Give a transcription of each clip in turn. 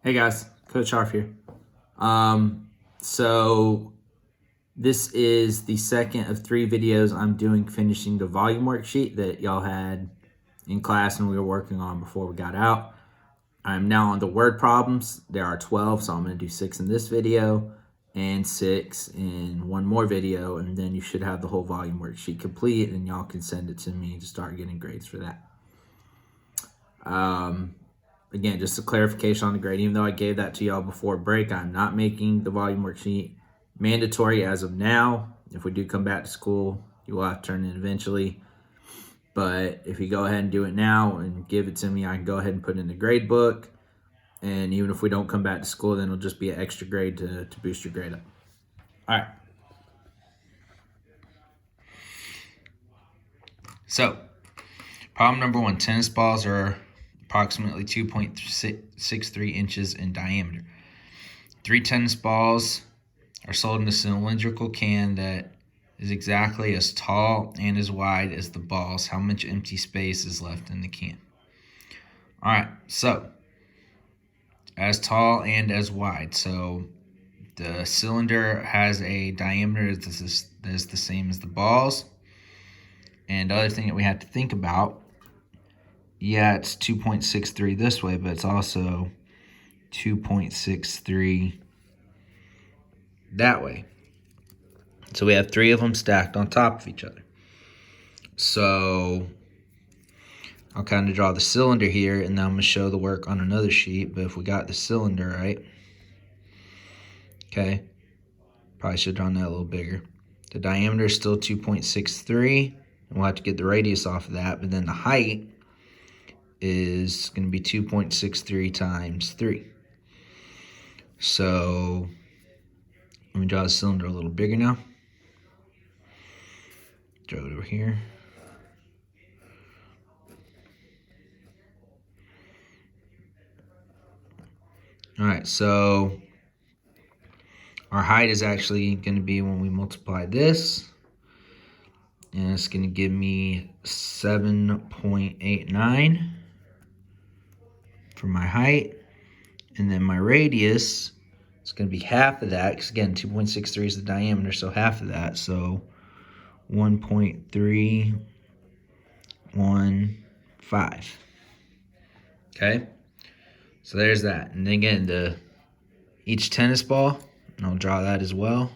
Hey guys, Coach Harf here. So this is the second of 3 videos I'm doing finishing the volume worksheet that y'all had in class and we were working on before we got out. I'm now on the word problems. There are 12, so I'm going to do 6 in this video and 6 in one more video, and then you should have the whole volume worksheet complete and y'all can send it to me to start getting grades for that. Again, just a clarification on the grade. Even though I gave that to y'all before break, I'm not making the volume worksheet mandatory as of now. If we do come back to school, you will have to turn it in eventually. But if you go ahead and do it now and give it to me, I can go ahead and put it in the grade book. And even if we don't come back to school, then it'll just be an extra grade to boost your grade up. All right. So, problem number 1, tennis balls are approximately 2.63 inches in diameter. 3 tennis balls are sold in a cylindrical can that is exactly as tall and as wide as the balls. How much empty space is left in the can? All right, so as tall and as wide. So the cylinder has a diameter that is the same as the balls. And the other thing that we have to think about, yeah, it's 2.63 this way, but it's also 2.63 that way. So we have 3 of them stacked on top of each other. So I'll kind of draw the cylinder here, and then I'm going to show the work on another sheet. But if we got the cylinder right, okay, probably should have drawn that a little bigger. The diameter is still 2.63, and we'll have to get the radius off of that. But then the height is going to be 2.63 times 3. So let me draw the cylinder a little bigger now. Draw it over here. All right, so our height is actually going to be when we multiply this, and it's going to give me 7.89 for my height. And then my radius is going to be half of that, because again, 2.63 is the diameter, so half of that, so 1.315. Okay, so there's that. And again, each tennis ball, and I'll draw that as well.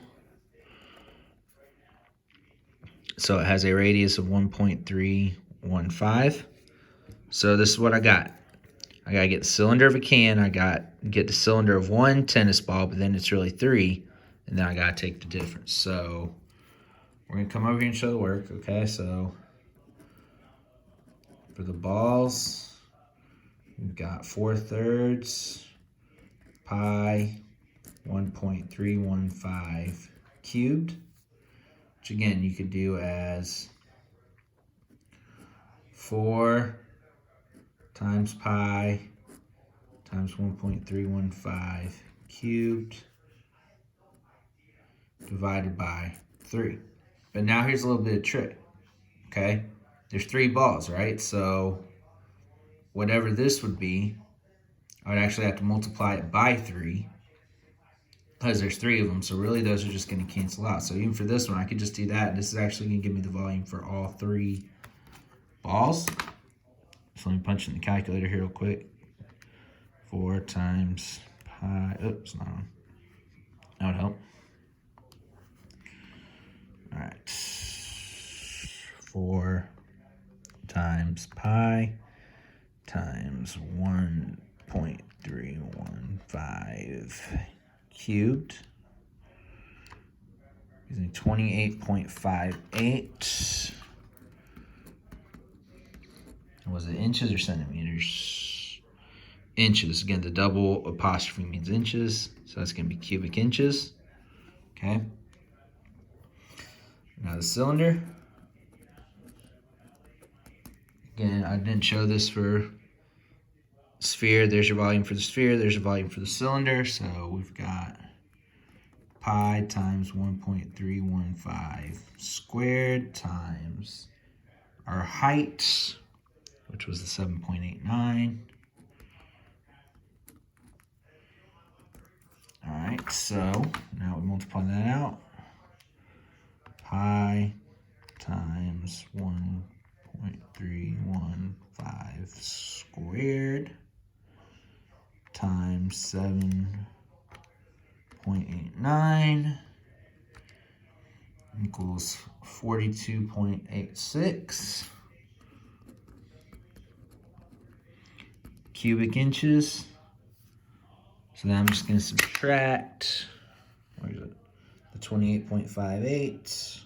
So it has a radius of 1.315. So this is what I got. I got to get the cylinder of a can. I got to get the cylinder of 1 tennis ball, but then it's really 3. And then I got to take the difference. So we're going to come over here and show the work. Okay, so for the balls, we've got 4/3 pi 1.315 cubed, which again you could do as 4 times pi times 1.315 cubed divided by 3. But now here's a little bit of trick, okay? There's 3 balls, right? So whatever this would be, I would actually have to multiply it by 3 because there's 3 of them. So really those are just going to cancel out. So even for this one, I could just do that. This is actually going to give me the volume for all 3 balls. So let me punch in the calculator here real quick. 4 times pi, oops, not on. That would help. All right. 4 times pi times 1.315 cubed. Using 28.58. Was it inches or centimeters? Inches. Again, the double apostrophe means inches, so that's going to be cubic inches. Okay. Now the cylinder. Again, I didn't show this for sphere. There's your volume for the sphere. There's your volume for the cylinder. So we've got pi times 1.315 squared times our height, which was the 7.89, so now we multiply that out. Pi times 1.315 squared times 7.89 equals 42.86 cubic inches. So then I'm just going to subtract, where is it? The 28.58.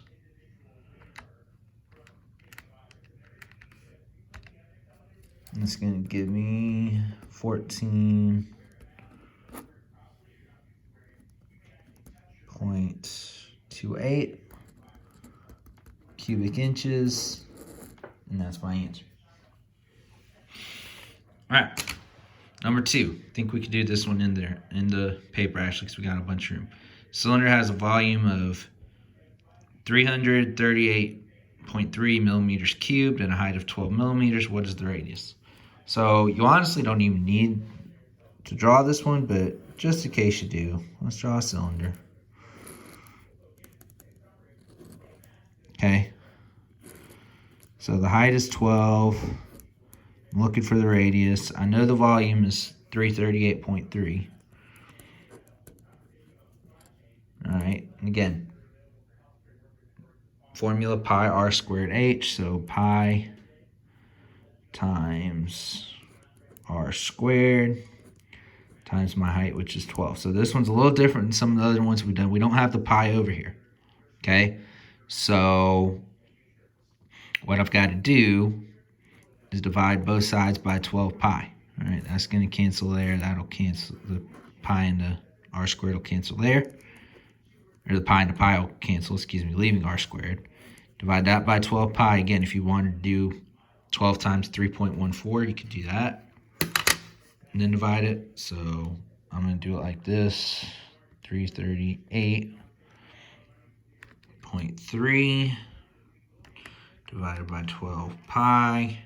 And it's going to give me 14.28 cubic inches. And that's my answer. All right. Number 2. I think we could do this one in the paper actually, because we got a bunch of room. Cylinder has a volume of 338.3 millimeters cubed and a height of 12 millimeters. What is the radius? So you honestly don't even need to draw this one, but just in case you do, let's draw a cylinder. Okay. So the height is 12. I'm looking for the radius. I know the volume is 338.3. All right, and again, formula pi r squared h, so pi times r squared times my height, which is 12. So this one's a little different than some of the other ones we've done. We don't have the pi over here, okay? So what I've got to do is divide both sides by 12 pi. All right, that's going to cancel there. That'll cancel. The pi and the r squared will cancel there. Or the pi and the pi will cancel, leaving r squared. Divide that by 12 pi. Again, if you wanted to do 12 times 3.14, you could do that. And then divide it. So I'm going to do it like this. 338.3 divided by 12 pi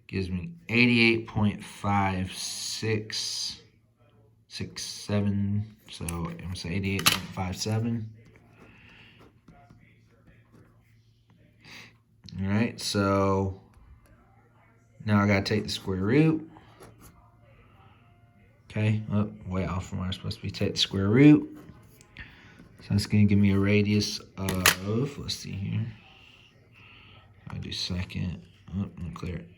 gives me 88.5667. So I'm going to say 88.57. All right, so now I got to take the square root. Okay, oh, way off from where I'm supposed to be. Take the square root. So that's going to give me a radius of, let's see here. I'll do second. Oh, I'm going to clear it.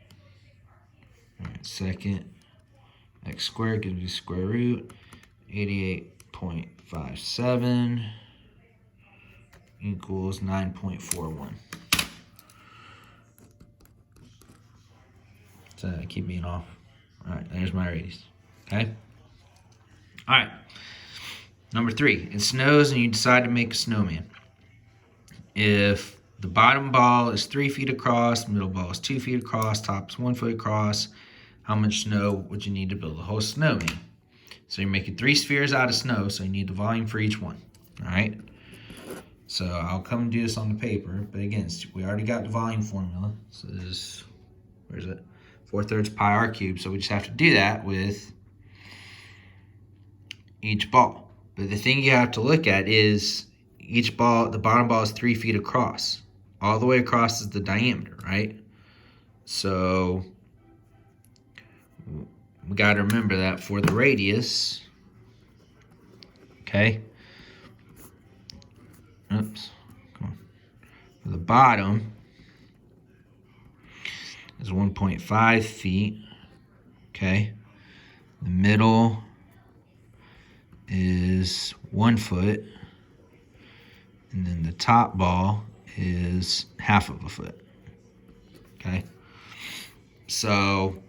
All right, second. X squared gives me square root. 88.57 equals 9.41. So I keep being off. All right, there's my radius. Okay? All right. Number 3. It snows and you decide to make a snowman. If the bottom ball is 3 feet across, middle ball is 2 feet across, top is 1 foot across, how much snow would you need to build a whole snowman? So you're making 3 spheres out of snow, so you need the volume for each one. All right? So I'll come and do this on the paper, but again, we already got the volume formula. So this is, where is it? 4/3 pi r cubed. So we just have to do that with each ball. But the thing you have to look at is each ball, the bottom ball is 3 feet across. All the way across is the diameter, right? So we got to remember that for the radius, okay? Oops. Come on. For the bottom is 1.5 feet, okay? The middle is 1 foot, and then the top ball is half of a foot, okay? So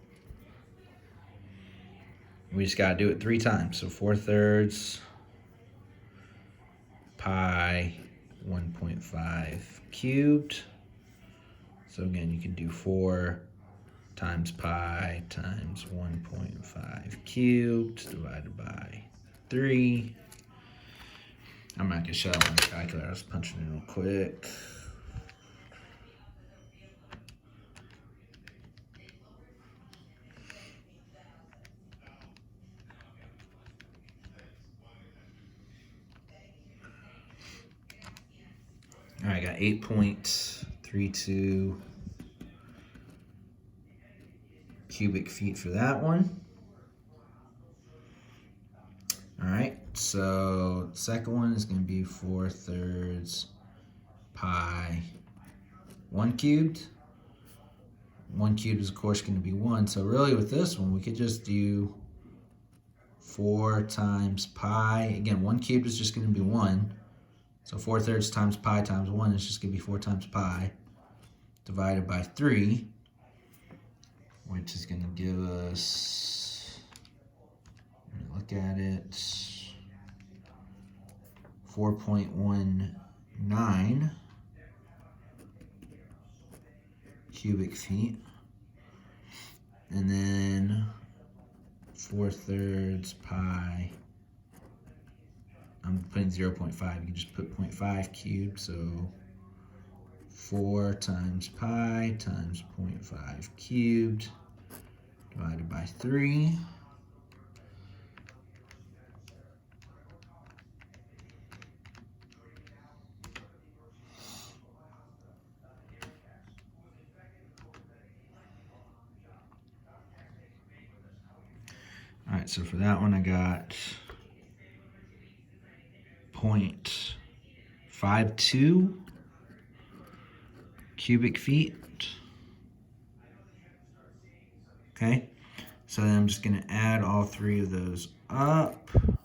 we just got to do it 3 times. So 4/3 pi 1.5 cubed. So again, you can do 4 times pi times 1.5 cubed divided by 3. I'm not going to shut out my calculator. I was punching it real quick. 8.32 cubic feet for that one. All right, so the second one is going to be 4/3 pi 1 cubed. 1 cubed is, of course, going to be 1. So really with this one, we could just do 4 times pi. Again, 1 cubed is just going to be 1. So 4/3 times pi times 1 is just going to be 4 times pi divided by 3, which is going to give us, let me look at it, 4.19 cubic feet. And then 4/3 pi, I'm putting 0.5, you can just put 0.5 cubed, so 4 times pi times 0.5 cubed divided by 3. All right, so for that one I got 0.52 cubic feet. Okay, so then I'm just going to add all 3 of those up. All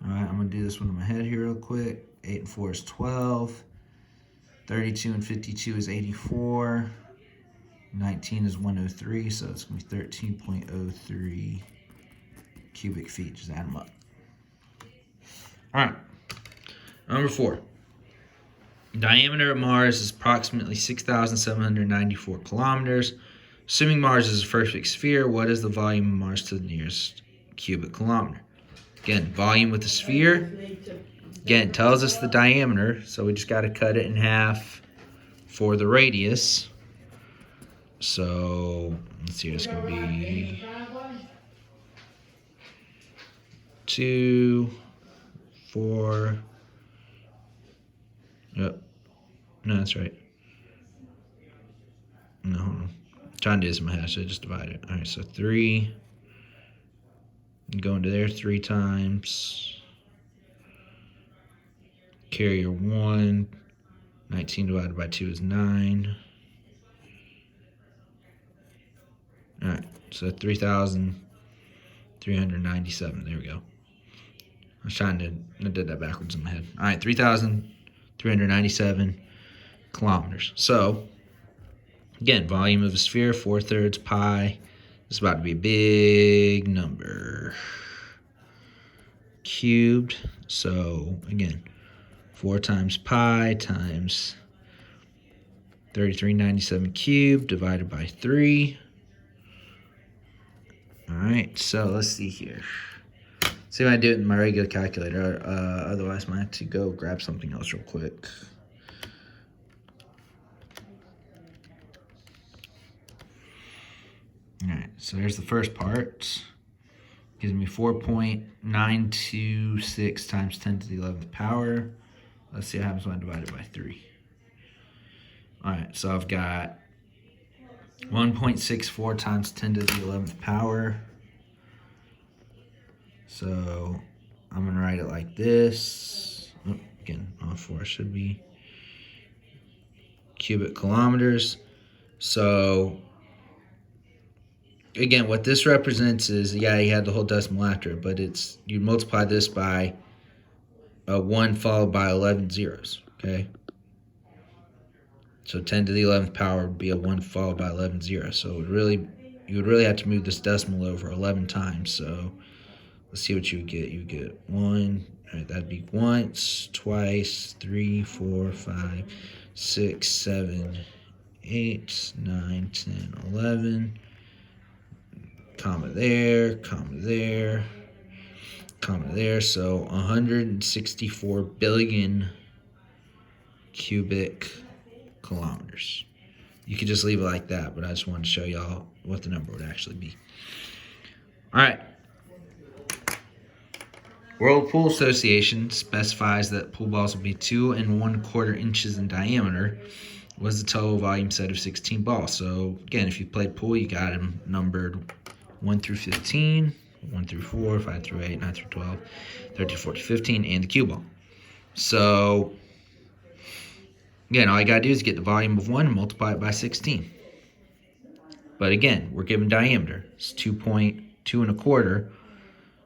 right, I'm going to do this one in my head here real quick. 8 and 4 is 12. 32 and 52 is 84. 19 is 103, so it's going to be 13.03 cubic feet. Just add them up. All right, number 4. Diameter of Mars is approximately 6,794 kilometers. Assuming Mars is a perfect sphere, what is the volume of Mars to the nearest cubic kilometer? Again, volume with the sphere. Again, it tells us the diameter, so we just got to cut it in half for the radius. So let's see, it's going to be 2, 4. Yep. No, that's right. No, hold on. I'm trying to do this in my head, so I just divide it. All right, so 3. Go into there 3 times. Carrier 1. 19 divided by 2 is 9. All right, so 3,397. There we go. I did that backwards in my head. All right, 3,397 kilometers. So, again, volume of a sphere, 4/3 pi. It's about to be a big number. Cubed. So, again, 4 times pi times 3,397 cubed divided by 3. All right, so let's see here. See if I do it in my regular calculator. Otherwise, I might have to go grab something else real quick. All right, so there's the first part. Gives me 4.926 times 10 to the 11th power. Let's see what happens when I divide it by 3. All right, so I've got 1.64 times 10 to the 11th power. So I'm going to write it like this. Oh, again, all 4 should be cubic kilometers. So again, what this represents is, yeah, you had the whole decimal after it, but it's, you multiply this by a 1 followed by 11 zeros, okay? So 10 to the 11th power would be a 1 followed by 11 zeros. So you would really have to move this decimal over 11 times. So let's see what you would get. You would get 1, all right, that'd be once, twice, 3, 4, 5, 6, 7, 8, 9, 10, 11. Comma there, comma there, comma there. So 164 billion cubic kilometers. You could just leave it like that, but I just wanted to show y'all what the number would actually be. All right. World Pool Association specifies that pool balls will be 2 1/4 inches in diameter. Was the total volume set of 16 balls. So again, if you played pool, you got them numbered 1 through 15, 1 through 4, 5 through 8, 9 through 12, 13, 14, 15, and the cue ball. So again, all you gotta do is get the volume of 1 and multiply it by 16. But again, we're given diameter. It's 2.2 1/4.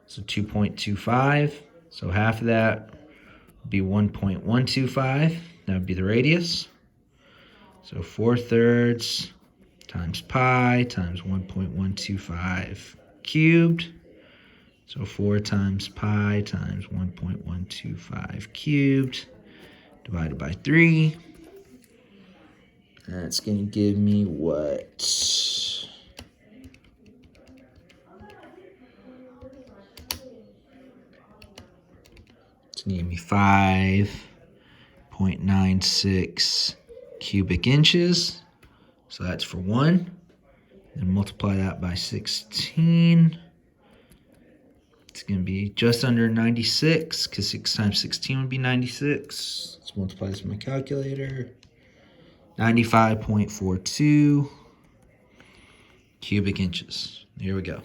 So 2.25. So half of that would be 1.125. That would be the radius. So 4/3 times pi times 1.125 cubed. So 4 times pi times 1.125 cubed divided by 3. That's going to give me what? It's going to give me 5.96 cubic inches. So that's for 1. And multiply that by 16. It's going to be just under 96, because 6 times 16 would be 96. Let's multiply this with my calculator. 95.42 cubic inches. Here we go.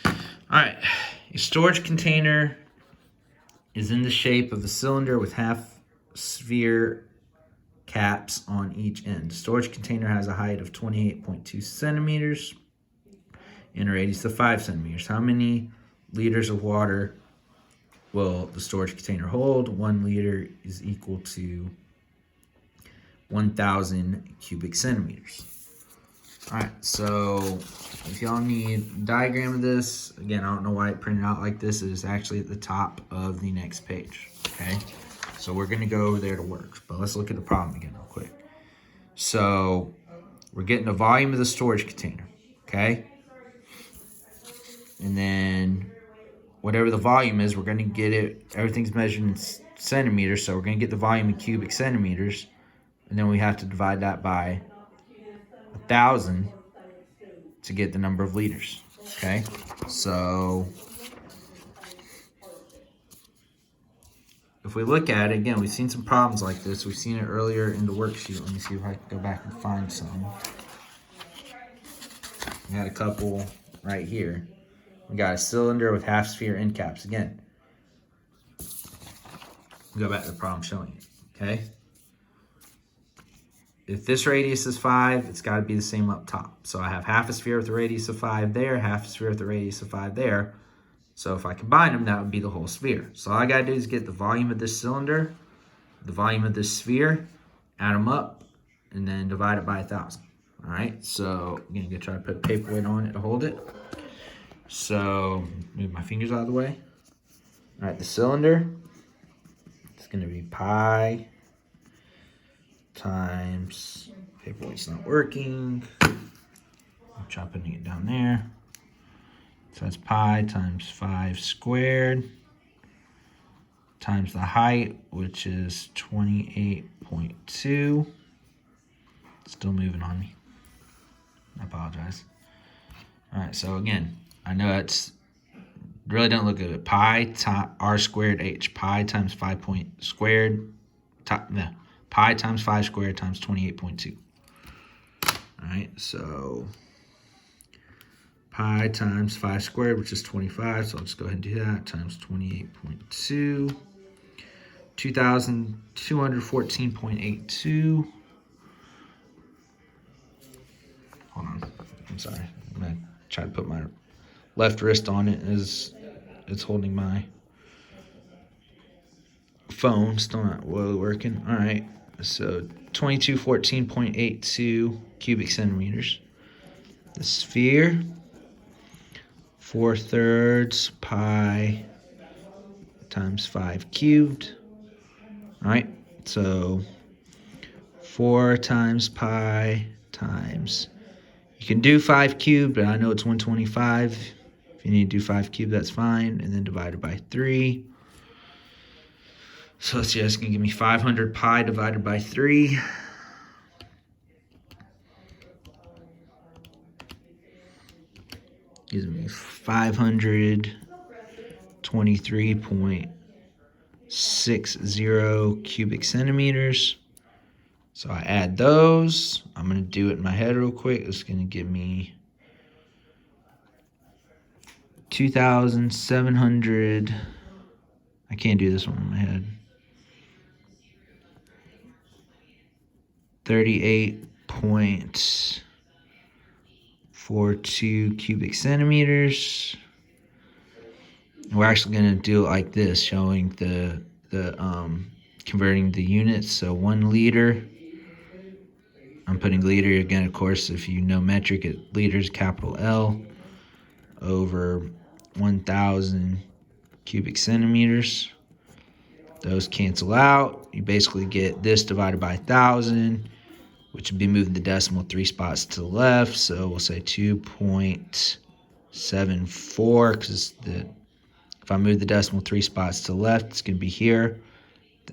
All right. A storage container is in the shape of a cylinder with half sphere caps on each end. The storage container has a height of 28.2 centimeters and a radius of 5 centimeters. How many liters of water will the storage container hold? 1 liter is equal to 1,000 cubic centimeters. All right, so if y'all need a diagram of this, again, I don't know why it printed out like this. It is actually at the top of the next page, okay? So we're gonna go over there to work, but let's look at the problem again real quick. So we're getting the volume of the storage container, okay? And then whatever the volume is, we're gonna get it, everything's measured in centimeters, so we're gonna get the volume in cubic centimeters, and then we have to divide that by 1,000 to get the number of liters, okay? So if we look at it, again, we've seen some problems like this. We've seen it earlier in the worksheet. Let me see if I can go back and find some. We had a couple right here. We got a cylinder with half sphere end caps. Again, we go back to the problem showing it, okay? If this radius is 5, it's got to be the same up top. So I have half a sphere with a radius of 5 there, half a sphere with a radius of 5 there. So if I combine them, that would be the whole sphere. So all I got to do is get the volume of this cylinder, the volume of this sphere, add them up, and then divide it by 1,000. All right, so I'm going to try to put a paperweight on it to hold it. So move my fingers out of the way. All right, the cylinder, it's going to be pi times, paperweight's not working. I'll try putting it down there. So that's pi times 5 squared times the height, which is 28.2. Still moving on me. I apologize. All right, so again, I know it's really don't look good. Pi times r squared h. Pi times 5 squared. Pi times 5 squared times 28.2. All right, so pi times 5 squared, which is 25, so I'll just go ahead and do that, times 28.2, 2,214.82. Hold on, I'm sorry. I'm going to try to put my left wrist on it as it's holding my phone. Still not really working. All right, so 2214.82 cubic centimeters. The sphere, 4/3 pi times 5 cubed. All right, so 4 times pi times, you can do 5 cubed, but I know it's 125. If you need to do 5 cubed, that's fine. And then divided by 3. So let's see, that's going to give me 500 pi divided by 3. Gives me 500 23.60 cubic centimeters. So I add those. I'm going to do it in my head real quick. It's going to give me 2,700. I can't do this one in my head. 38.42 cubic centimeters. We're actually going to do it like this, showing the converting the units. So 1 liter. I'm putting liter again, of course, if you know metric, liters, capital L, over 1,000 cubic centimeters. Those cancel out. You basically get this divided by 1,000, which would be moving the decimal 3 spots to the left. So we'll say 2.74, because if I move the decimal 3 spots to the left, it's going to be here.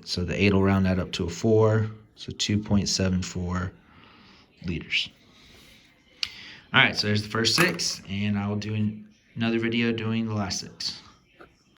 So the 8 will round that up to a 4. So 2.74 liters. All right, so there's the first 6, and I will do another video doing the last 6.